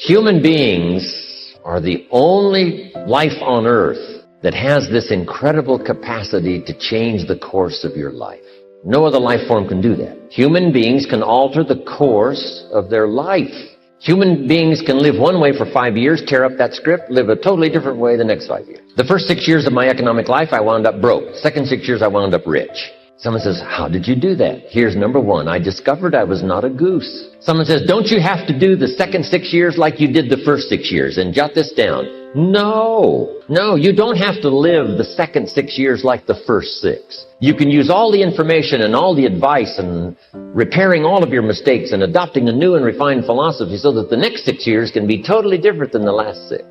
Human beings are the only life on earth that has this incredible capacity to change the course of your life. No other life form can do that. Human beings can alter the course of their life. Human beings can live one way for 5 years, tear up that script, live a totally different way the next 5 years. The first 6 years of my economic life, I wound up broke. Second 6 years, I wound up rich. Someone says, how did you do that? Here's number one. I discovered I was not a goose. Someone says, don't you have to do the second 6 years like you did the first 6 years? And jot this down. No, you don't have to live the second 6 years like the first 6. You can use all the information and all the advice and repairing all of your mistakes and adopting a new and refined philosophy so that the next 6 years can be totally different than the last 6.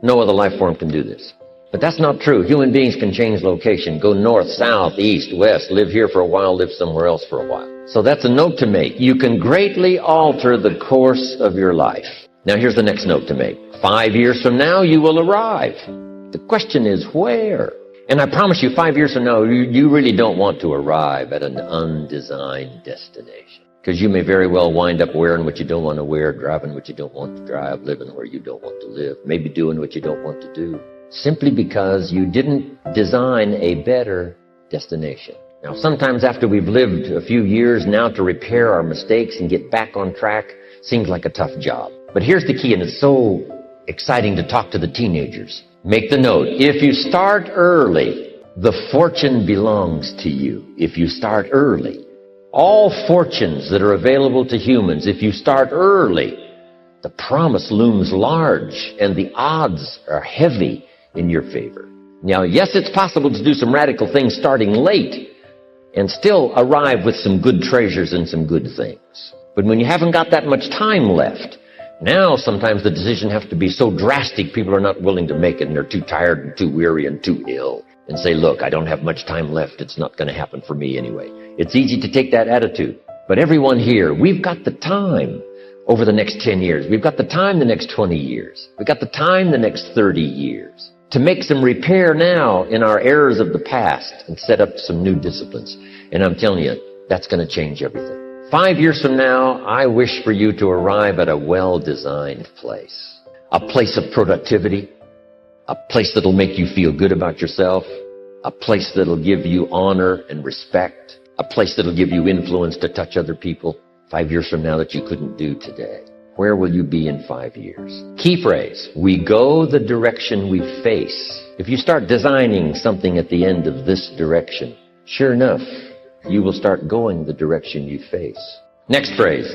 No other life form can do this. But that's not true. Human beings can change location, go north, south, east, west, live here for a while, live somewhere else for a while. So that's a note to make. You can greatly alter the course of your life. Now here's the next note to make. 5 years from now, you will arrive. The question is where? And I promise you, 5 years from now, you really don't want to arrive at an undesigned destination. Because you may very well wind up wearing what you don't want to wear, driving what you don't want to drive, living where you don't want to live, maybe doing what you don't want to do. Simply because you didn't design a better destination. Now, sometimes after we've lived a few years, now to repair our mistakes and get back on track seems like a tough job. But here's the key, and it's so exciting to talk to the teenagers. Make the note. If you start early, the fortune belongs to you. If you start early. All fortunes that are available to humans, if you start early, the promise looms large and the odds are heavy in your favor. Now, yes, it's possible to do some radical things starting late and still arrive with some good treasures and some good things. But when you haven't got that much time left, now sometimes the decision has to be so drastic people are not willing to make it and they're too tired and too weary and too ill and say, look, I don't have much time left. It's not going to happen for me anyway. It's easy to take that attitude. But everyone here, we've got the time over the next 10 years. We've got the time the next 20 years. We've got the time the next 30 years to make some repair now in our errors of the past and set up some new disciplines. And I'm telling you, that's going to change everything. 5 years from now, I wish for you to arrive at a well-designed place. A place of productivity, a place that'll make you feel good about yourself, a place that'll give you honor and respect, a place that'll give you influence to touch other people 5 years from now that you couldn't do today. Where will you be in 5 years? Key phrase, we go the direction we face. If you start designing something at the end of this direction, sure enough, you will start going the direction you face. Next phrase,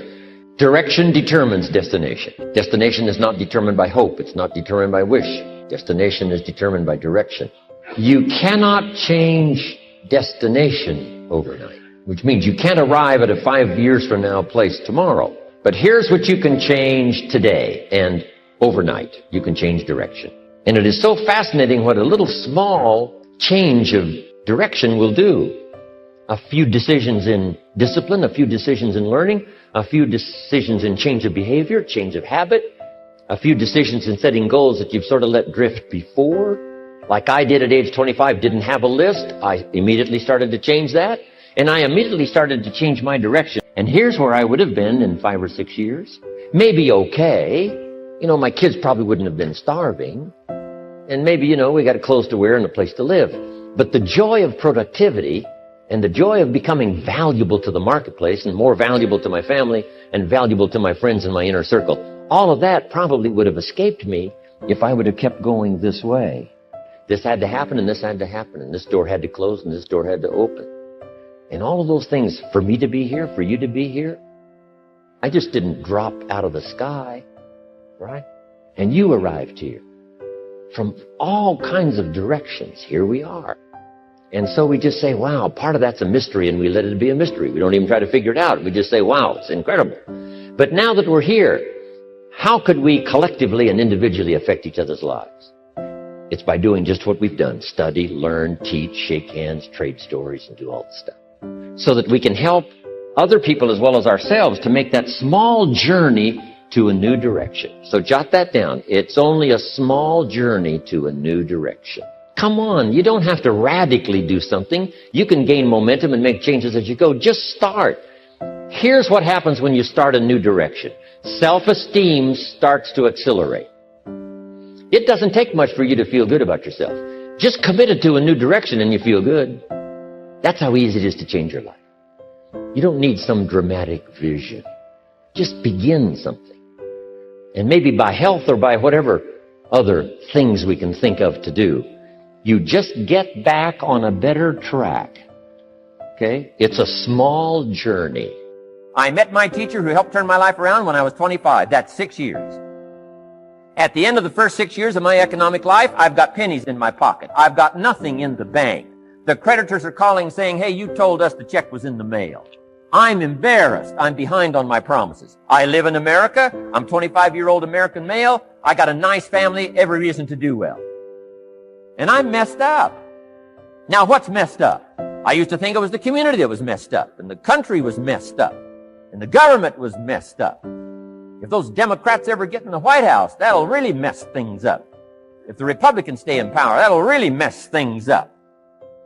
direction determines destination. Destination is not determined by hope. It's not determined by wish. Destination is determined by direction. You cannot change destination overnight, which means you can't arrive at a 5 years from now place tomorrow. But here's what you can change today, and overnight you can change direction. And it is so fascinating what a little small change of direction will do. A few decisions in discipline, a few decisions in learning, a few decisions in change of behavior, change of habit, a few decisions in setting goals that you've sort of let drift before. Like I did at age 25, didn't have a list. I immediately started to change that. And I immediately started to change my direction. And here's where I would have been in 5 or 6 years. Maybe okay. My kids probably wouldn't have been starving. And maybe, we got clothes to wear and a place to live. But the joy of productivity and the joy of becoming valuable to the marketplace and more valuable to my family and valuable to my friends in my inner circle, all of that probably would have escaped me if I would have kept going this way. This had to happen and this had to happen and this door had to close and this door had to open. And all of those things, for me to be here, for you to be here, I just didn't drop out of the sky, right? And you arrived here from all kinds of directions. Here we are. And so we just say, wow, part of that's a mystery, and we let it be a mystery. We don't even try to figure it out. We just say, wow, it's incredible. But now that we're here, how could we collectively and individually affect each other's lives? It's by doing just what we've done. Study, learn, teach, shake hands, trade stories, and do all the stuff. So that we can help other people as well as ourselves to make that small journey to a new direction. So jot that down. It's only a small journey to a new direction. Come on, you don't have to radically do something. You can gain momentum and make changes as you go. Just start. Here's what happens when you start a new direction. Self-esteem starts to accelerate. It doesn't take much for you to feel good about yourself. Just commit it to a new direction and you feel good. That's how easy it is to change your life. You don't need some dramatic vision. Just begin something. And maybe by health or by whatever other things we can think of to do, you just get back on a better track. Okay? It's a small journey. I met my teacher who helped turn my life around when I was 25. That's 6 years. At the end of the first 6 years of my economic life, I've got pennies in my pocket. I've got nothing in the bank. The creditors are calling saying, hey, you told us the check was in the mail. I'm embarrassed. I'm behind on my promises. I live in America. I'm 25-year-old American male. I got a nice family, every reason to do well. And I'm messed up. Now, what's messed up? I used to think it was the community that was messed up, and the country was messed up, and the government was messed up. If those Democrats ever get in the White House, that'll really mess things up. If the Republicans stay in power, that'll really mess things up.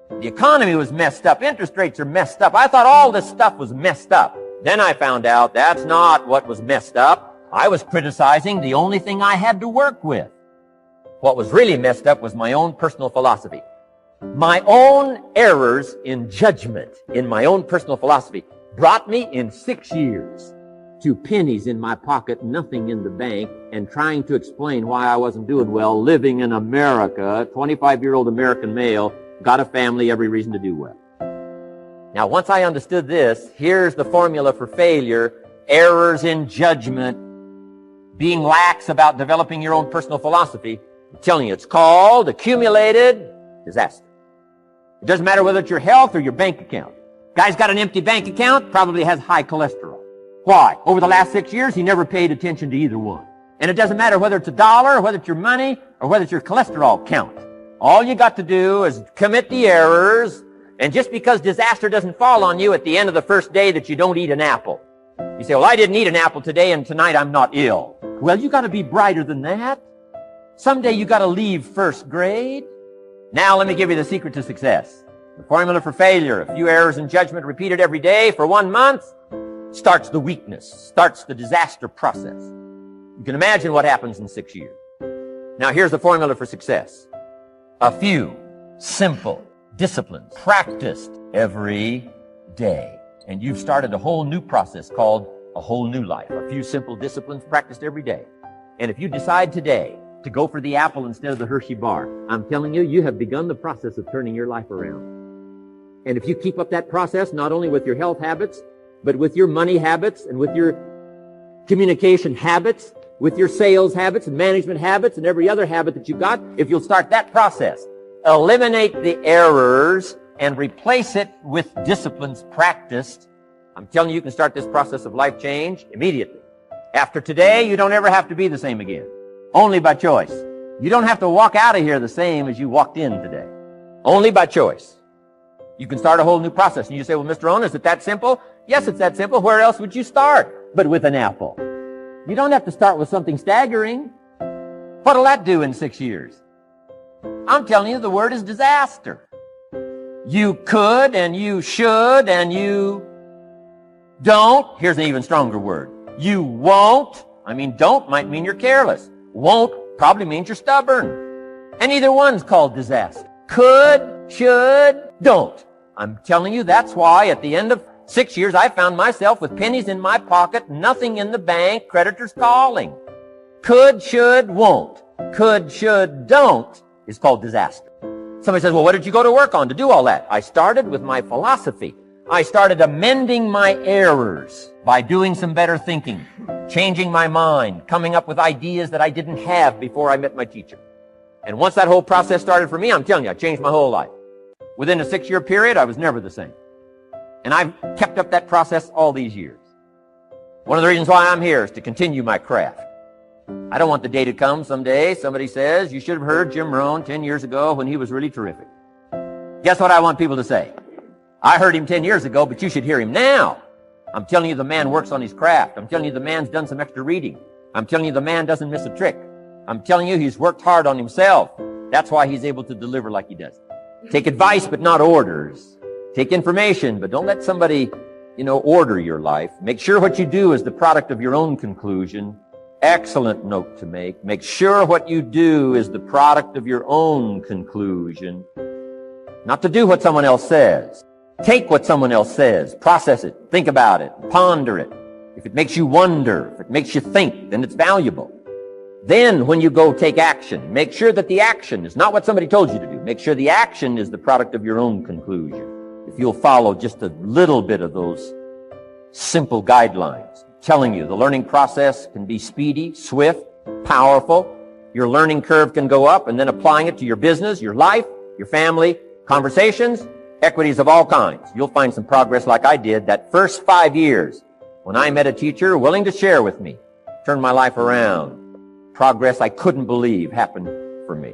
The economy was messed up. Interest rates are messed up. I thought all this stuff was messed up. Then I found out that's not what was messed up. I was criticizing the only thing I had to work with. What was really messed up was my own personal philosophy. My own errors in judgment in my own personal philosophy brought me in 6 years to pennies in my pocket, nothing in the bank, and trying to explain why I wasn't doing well, living in America, 25-year-old American male, got a family, every reason to do well. Now, once I understood this, here's the formula for failure: errors in judgment, being lax about developing your own personal philosophy. I'm telling you, it's called accumulated disaster. It doesn't matter whether it's your health or your bank account. Guy's got an empty bank account, probably has high cholesterol. Why? Over the last 6 years, he never paid attention to either one. And it doesn't matter whether it's a dollar, or whether it's your money, or whether it's your cholesterol count. All you got to do is commit the errors, and just because disaster doesn't fall on you at the end of the first day that you don't eat an apple. You say, well, I didn't eat an apple today, and tonight I'm not ill. Well, you got to be brighter than that. Someday you got to leave first grade. Now let me give you the secret to success. The formula for failure: a few errors in judgment repeated every day for 1 month starts the weakness, starts the disaster process. You can imagine what happens in 6 years. Now here's the formula for success. A few simple disciplines practiced every day. And you've started a whole new process called a whole new life. A few simple disciplines practiced every day. And if you decide today to go for the apple instead of the Hershey bar, I'm telling you, you have begun the process of turning your life around. And if you keep up that process, not only with your health habits, but with your money habits and with your communication habits, with your sales habits and management habits and every other habit that you got, if you'll start that process, eliminate the errors and replace it with disciplines practiced, I'm telling you, you can start this process of life change immediately. After today, you don't ever have to be the same again. Only by choice. You don't have to walk out of here the same as you walked in today. Only by choice. You can start a whole new process. And you say, well, Mr. Rohn, is it that simple? Yes, it's that simple. Where else would you start but with an apple? You don't have to start with something staggering. What'll that do in 6 years? I'm telling you, the word is disaster. You could and you should and you don't. Here's an even stronger word. You won't. I mean, don't might mean you're careless. Won't probably means you're stubborn. And either one's called disaster. Could, should, don't. I'm telling you, that's why at the end of 6 years, I found myself with pennies in my pocket, nothing in the bank, creditors calling. Could, should, won't. Could, should, don't is called disaster. Somebody says, well, what did you go to work on to do all that? I started with my philosophy. I started amending my errors by doing some better thinking, changing my mind, coming up with ideas that I didn't have before I met my teacher. And once that whole process started for me, I'm telling you, I changed my whole life. Within a 6-year period, I was never the same. And I've kept up that process all these years. One of the reasons why I'm here is to continue my craft. I don't want the day to come someday somebody says, you should have heard Jim Rohn 10 years ago when he was really terrific. Guess what I want people to say? I heard him 10 years ago, but you should hear him now. I'm telling you, the man works on his craft. I'm telling you, the man's done some extra reading. I'm telling you, the man doesn't miss a trick. I'm telling you, he's worked hard on himself. That's why he's able to deliver like he does. Take advice, but not orders. Take information, but don't let somebody, order your life. Make sure what you do is the product of your own conclusion. Excellent note to make. Make sure what you do is the product of your own conclusion. Not to do what someone else says. Take what someone else says, process it, think about it, ponder it. If it makes you wonder, if it makes you think, then it's valuable. Then when you go take action, make sure that the action is not what somebody told you to do. Make sure the action is the product of your own conclusion. If you'll follow just a little bit of those simple guidelines, telling you the learning process can be speedy, swift, powerful. Your learning curve can go up, and then applying it to your business, your life, your family, conversations, equities of all kinds. You'll find some progress like I did that first 5 years when I met a teacher willing to share with me, turned my life around. Progress I couldn't believe happened for me.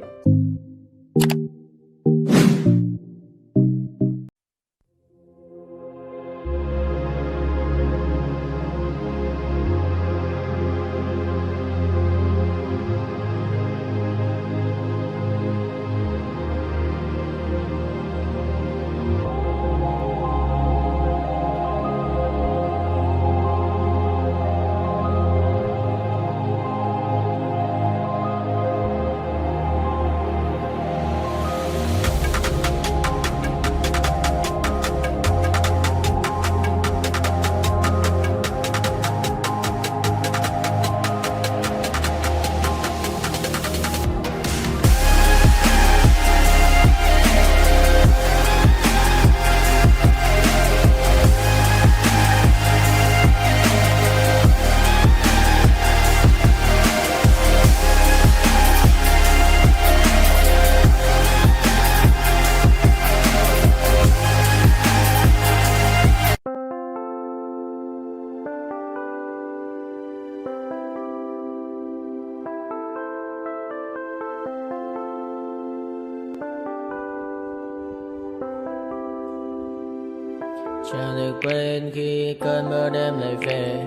Chẳng được quên khi cơn mưa đêm lại về.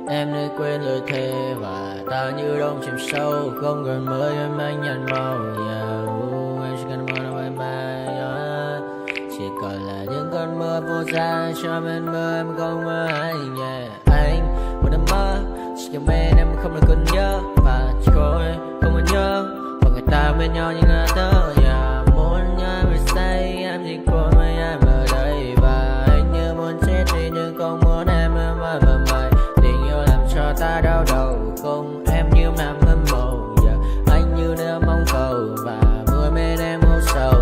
Em đã quên lời thề và ta như đông chìm sâu. Không gần mới em anh nhận màu. Em chỉ cần mơ đâu em bay. Chỉ còn là những cơn mưa vô giá. Cho bên mơ em không mơ anh. Anh một đêm mơ chỉ cần bên em không được cần nhớ. Và chỉ có em không muốn nhớ. Và người ta bên nhau như ngã tớ. Muốn nhớ về say em chỉ có mấy em ở đây. Và anh như muốn chết đi nhưng không muốn em mãi mãi. Tình yêu làm cho ta đau đầu. Không em như nằm hâm mộ. Anh như đeo mong cầu. Và mưa bên em hô sầu.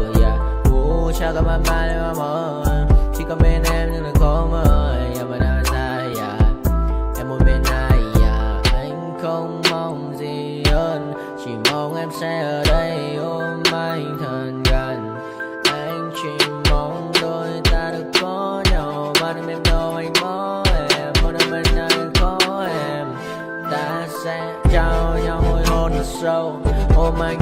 Chắc có mãi mãi em mơ. Chỉ có bên em nhưng là khó mơ. Mà đã dài em muốn bên ai. Anh không mong gì hơn. Chỉ mong em sẽ ở đây ôm anh thật gần. Anh chỉ mong đôi ta được có nhau. Mà đừng em đâu anh có em. Một đêm bên anh có em. Ta sẽ trao nhau môi hôn thật sâu. Ôm anh.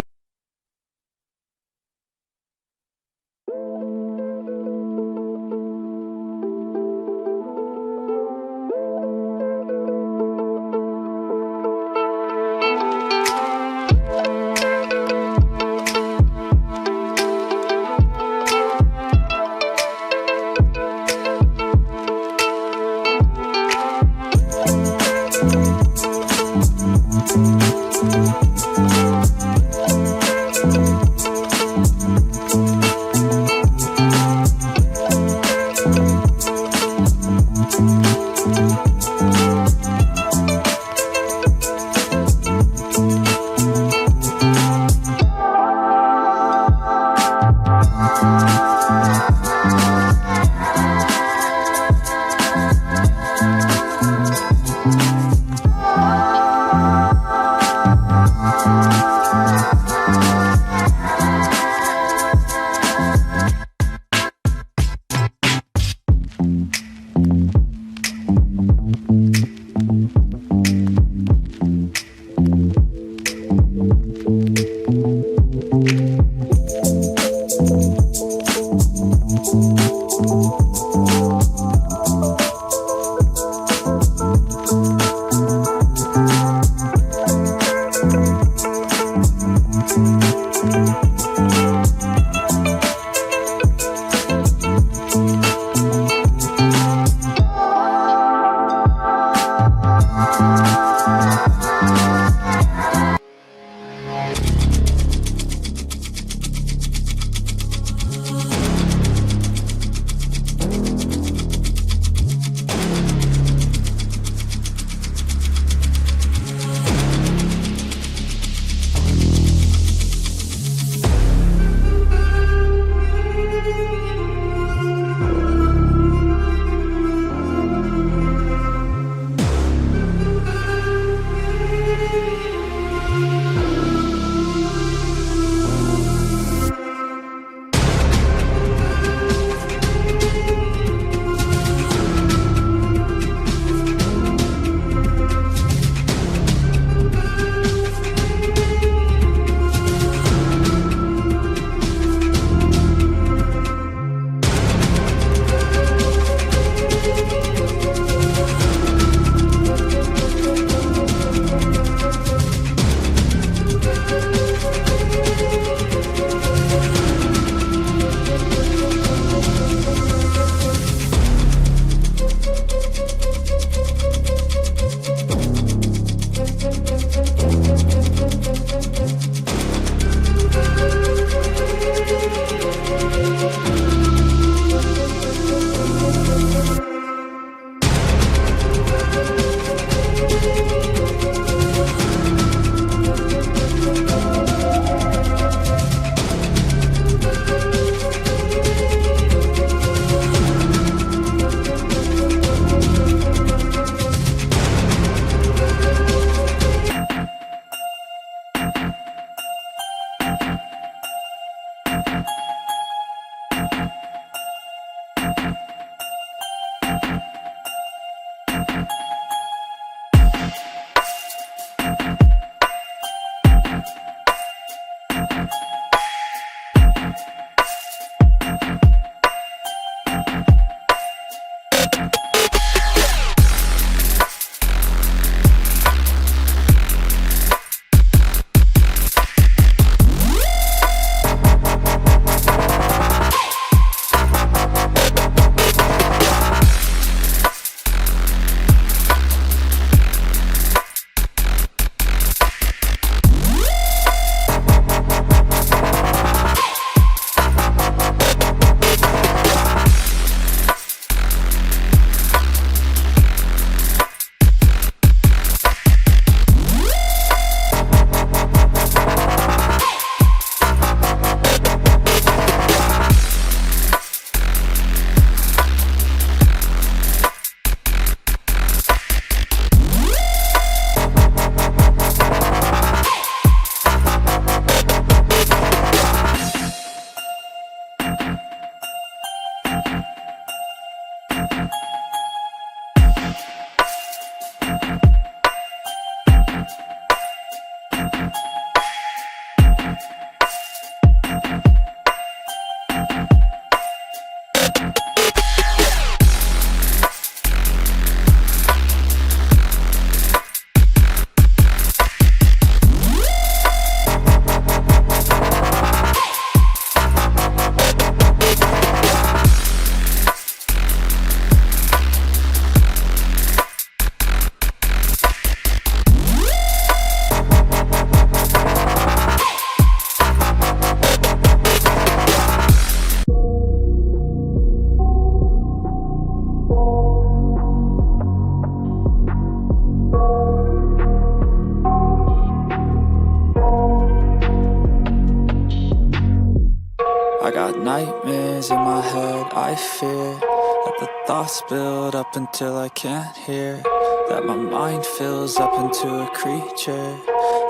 nightmares in my head, I fear that the thoughts build up until I can't hear, that my mind fills up into a creature,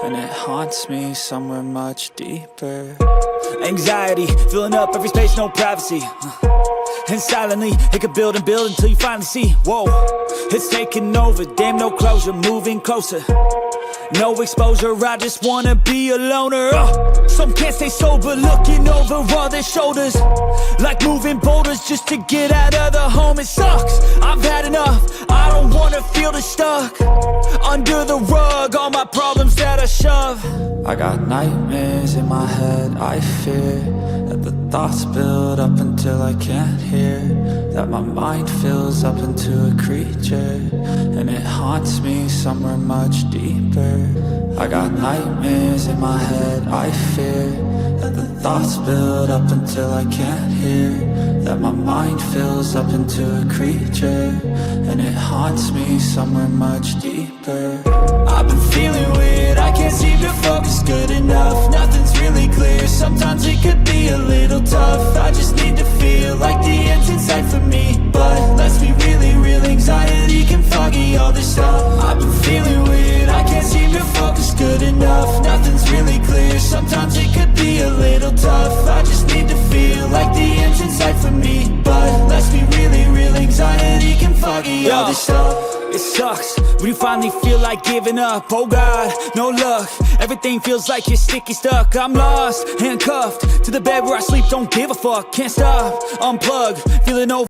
and it haunts me somewhere much deeper. Anxiety, filling up every space, no privacy. And silently, it could build and build until you finally see, whoa, it's taking over, damn no closure, moving closer. No exposure, I just wanna be a loner. Some can't stay sober, looking over all their shoulders, like moving boulders just to get out of the home. It sucks, I've had enough, I don't wanna feel the stuck under the rug, all my problems that I shove. I got nightmares in my head, I fear that the thoughts build up until I can't hear, that my mind fills up into a creature, and it haunts me somewhere much deeper. I got nightmares in my head, I fear that the thoughts build up until I can't hear, that my mind fills up into a creature, and it haunts me somewhere much deeper. I've been feeling weird, I can't seem to focus good enough, nothing's really clear, sometimes it could be a little tough. I just need to feel like the end's in sight for me, but let's be really real, anxiety can foggy all this stuff. I've been feeling weird, I can't seem to focus good enough, nothing's really clear, sometimes it could be a little tough. I just need to feel like the end's in sight for me, but let's be really real, anxiety can foggy all this stuff. It sucks when you finally feel like giving up. Oh God, no luck, everything feels like you're sticky stuck. I'm lost, handcuffed to the bed where I sleep, don't give a fuck, can't stop, unplug, feeling over